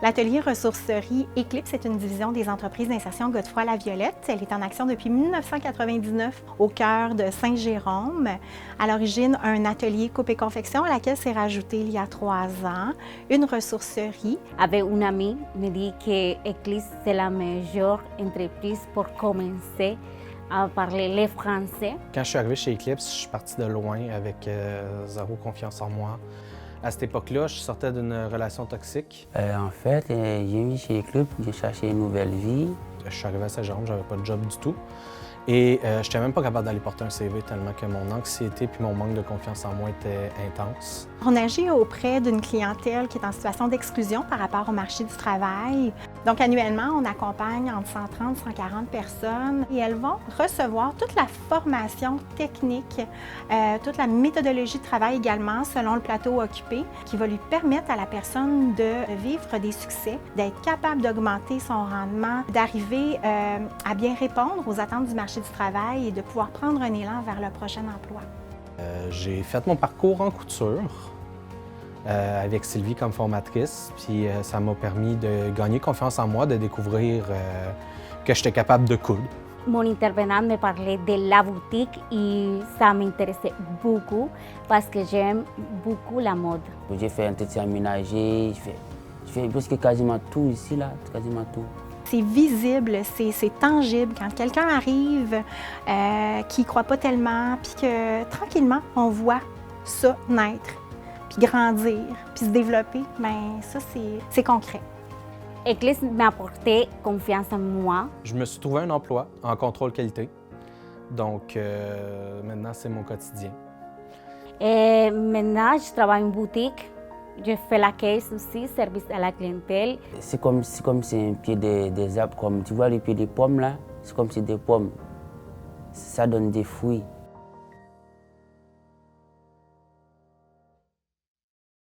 L'atelier ressourcerie Eclipse est une division des entreprises d'insertion Godefroy-Laviolette. Elle est en action depuis 1999 au cœur de Saint-Jérôme. À l'origine, un atelier coupe et confection à laquelle s'est rajouté il y a 3 ans une ressourcerie. Avec une amie me dit que Eclipse c'est la meilleure entreprise pour commencer à parler le français. Quand je suis arrivé chez Eclipse, je suis parti de loin avec zéro confiance en moi. À cette époque-là, je sortais d'une relation toxique. En fait, j'ai mis chez Eclipse, j'ai cherché une nouvelle vie. Je suis arrivé à Saint-Jérôme, j'avais pas de job du tout. Et je n'étais même pas capable d'aller porter un CV tellement que mon anxiété puis mon manque de confiance en moi était intense. On agit auprès d'une clientèle qui est en situation d'exclusion par rapport au marché du travail. Donc annuellement, on accompagne entre 130 et 140 personnes et elles vont recevoir toute la formation technique, toute la méthodologie de travail également selon le plateau occupé qui va lui permettre à la personne de vivre des succès, d'être capable d'augmenter son rendement, d'arriver à bien répondre aux attentes du marché du travail et de pouvoir prendre un élan vers le prochain emploi. J'ai fait mon parcours en couture avec Sylvie comme formatrice, puis ça m'a permis de gagner confiance en moi, de découvrir que j'étais capable de coudre. Mon intervenant me parlait de la boutique et ça m'intéressait beaucoup parce que j'aime beaucoup la mode. J'ai fait un entretien ménager, je fais presque quasiment tout ici, là, quasiment tout. C'est visible, c'est tangible. Quand quelqu'un arrive qui ne croit pas tellement, puis que tranquillement, on voit ça naître, puis grandir, puis se développer, bien ça, c'est concret. Eclipse m'a apporté confiance en moi. Je me suis trouvé un emploi en contrôle qualité. Donc maintenant, c'est mon quotidien. Et maintenant, je travaille en boutique. Je fais la caisse aussi, service à la clientèle. C'est comme c'est un pied des arbres, comme tu vois les pieds des pommes là, c'est comme c'est des pommes. Ça donne des fruits.